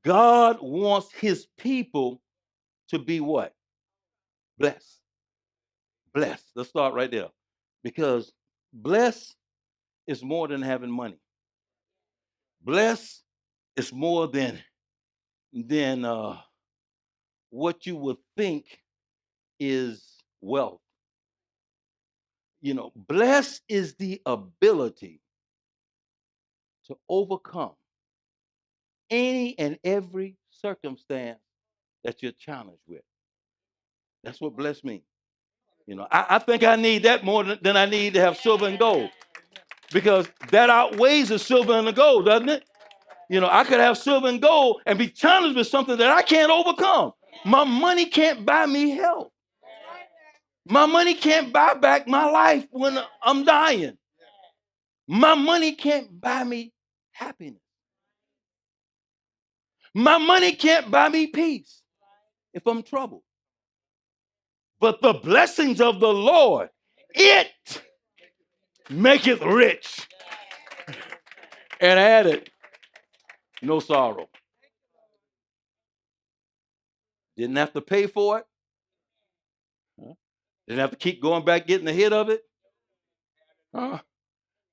God wants his people to be what? Blessed. Blessed. Let's start right there. Because blessed is more than having money. Blessed is more than what you would think is wealth. Blessed is the ability to overcome any and every circumstance that you're challenged with. That's what blessed means. I think I need that more than I need to have silver and gold, because that outweighs the silver and the gold, doesn't it? I could have silver and gold and be challenged with something that I can't overcome. My money can't buy me health. My money can't buy back my life when I'm dying. My money can't buy me happiness. My money can't buy me peace if I'm troubled. But the blessings of the Lord, it maketh rich and added no sorrow. Didn't have to pay for it. Didn't have to keep going back getting a hit of it.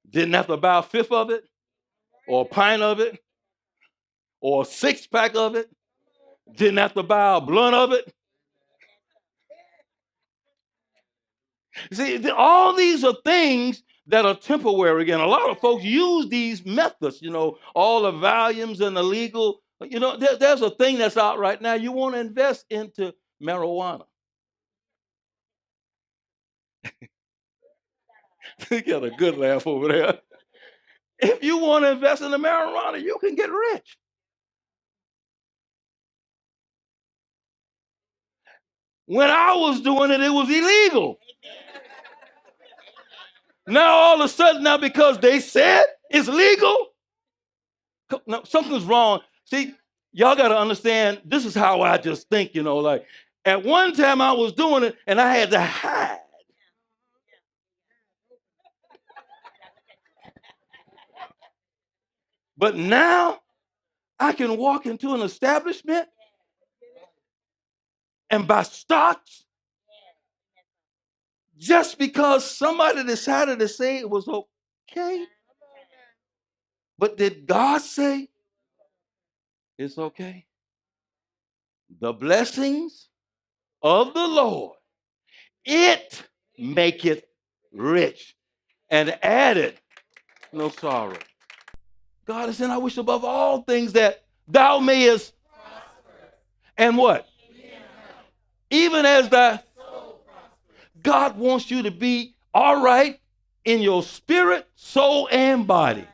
Didn't have to buy a fifth of it, or a pint of it, or a six-pack of it. Didn't have to buy a blunt of it. See, all these are things that are temporary. Again, a lot of folks use these methods, all the volumes and the legal. There's a thing that's out right now. You want to invest into marijuana. You got a good laugh over there. If you want to invest in the marijuana, you can get rich. When I was doing it, it was illegal. Now all of a sudden, because they said it's legal, no, something's wrong. See, y'all got to understand, this is how I just think, like at one time I was doing it and I had to hide. But now I can walk into an establishment and buy stocks just because somebody decided to say it was okay. But did God say it's okay? The blessings of the Lord, it maketh rich and added no sorrow. God is saying, I wish above all things that thou mayest and what? Even as thy God wants you to be all right in your spirit, soul, and body.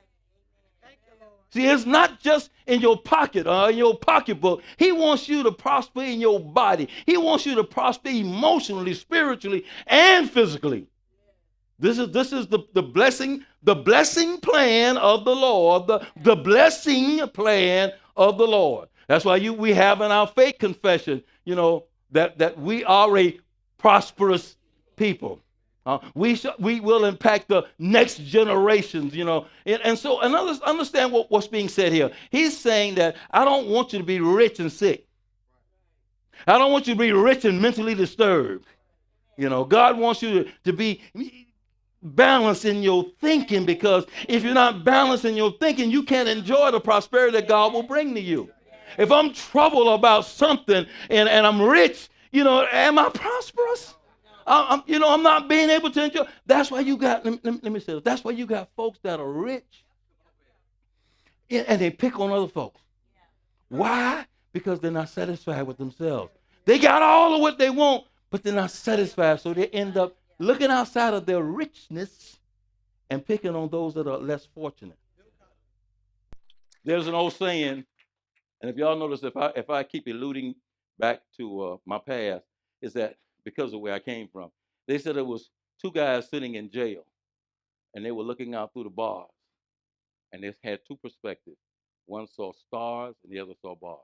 See, it's not just in your pocket or in your pocketbook. He wants you to prosper in your body. He wants you to prosper emotionally, spiritually, and physically. This is the blessing plan of the Lord, the blessing plan of the Lord. That's why we have in our faith confession, that we are a prosperous people. We will impact the next generations, and so understand what's being said here. He's saying that I don't want you to be rich and sick. I don't want you to be rich and mentally disturbed. God wants you to be balanced in your thinking, because if you're not balanced in your thinking, you can't enjoy the prosperity that God will bring to you. If I'm troubled about something and I'm rich, am I prosperous? I'm not being able to enjoy. That's why you got, let me say this. That's why you got folks that are rich and they pick on other folks. Why? Because they're not satisfied with themselves. They got all of what they want, but they're not satisfied. So they end up looking outside of their richness and picking on those that are less fortunate. There's an old saying, and if y'all notice, if I keep alluding back to my past, is that because of where I came from. They said there was two guys sitting in jail, and they were looking out through the bars, and they had two perspectives. One saw stars, and the other saw bars.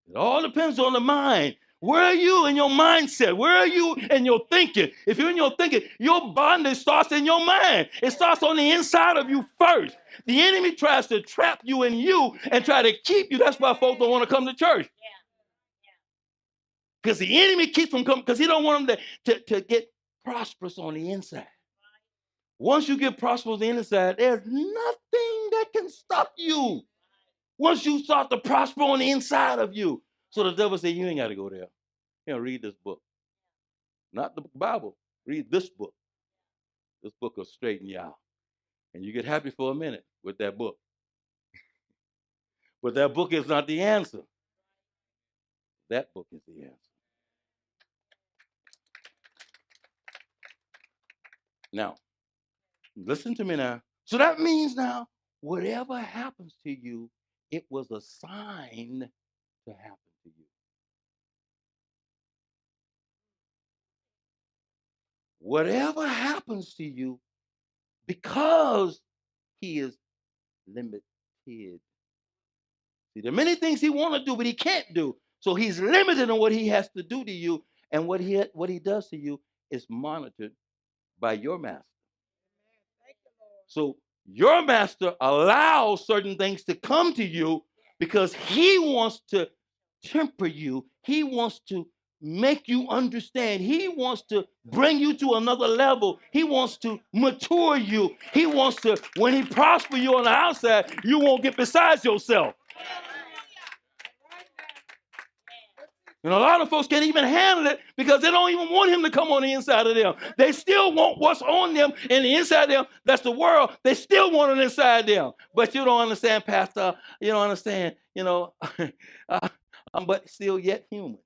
It all depends on the mind. Where are you in your mindset? Where are you in your thinking? If you're in your thinking, your bondage starts in your mind. It starts on the inside of you first. The enemy tries to trap you in you and try to keep you. That's why folks don't want to come to church. Because the enemy keeps them coming, because he don't want them to get prosperous on the inside. Once you get prosperous on the inside, there's nothing that can stop you. Once you start to prosper on the inside of you. So the devil said, you ain't got to go there. Read this book. Not the Bible. Read this book. This book will straighten you out. And you get happy for a minute with that book. But that book is not the answer. That book is the answer. Now, listen to me now. So that means now, whatever happens to you, it was a sign to happen to you. Whatever happens to you, because he is limited. See, there are many things he wants to do, but he can't do. So he's limited in what he has to do to you, and what he does to you is monitored by your master. So your master allows certain things to come to you because he wants to temper you. He wants to make you understand. He wants to bring you to another level. He wants to mature you. He wants to, when he prosper you on the outside, you won't get beside yourself. And a lot of folks can't even handle it because they don't even want him to come on the inside of them. They still want what's on them and the inside of them. That's the world. They still want it inside them. But you don't understand, Pastor. You don't understand. I'm but still yet human.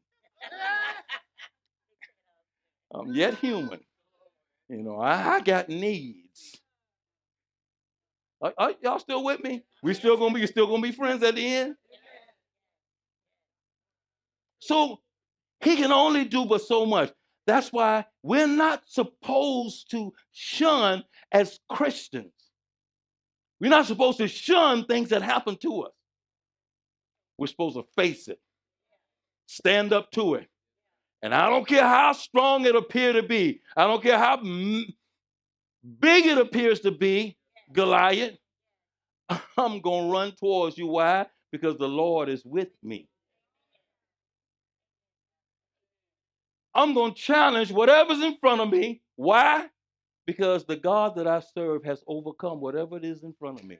I'm yet human. I got needs. Are y'all still with me? You're still gonna be friends at the end? So he can only do but so much. That's why we're not supposed to shun as Christians. We're not supposed to shun things that happen to us. We're supposed to face it, stand up to it. And I don't care how strong it appears to be. I don't care how big it appears to be, Goliath. I'm going to run towards you. Why? Because the Lord is with me. I'm going to challenge whatever's in front of me. Why? Because the God that I serve has overcome whatever it is in front of me.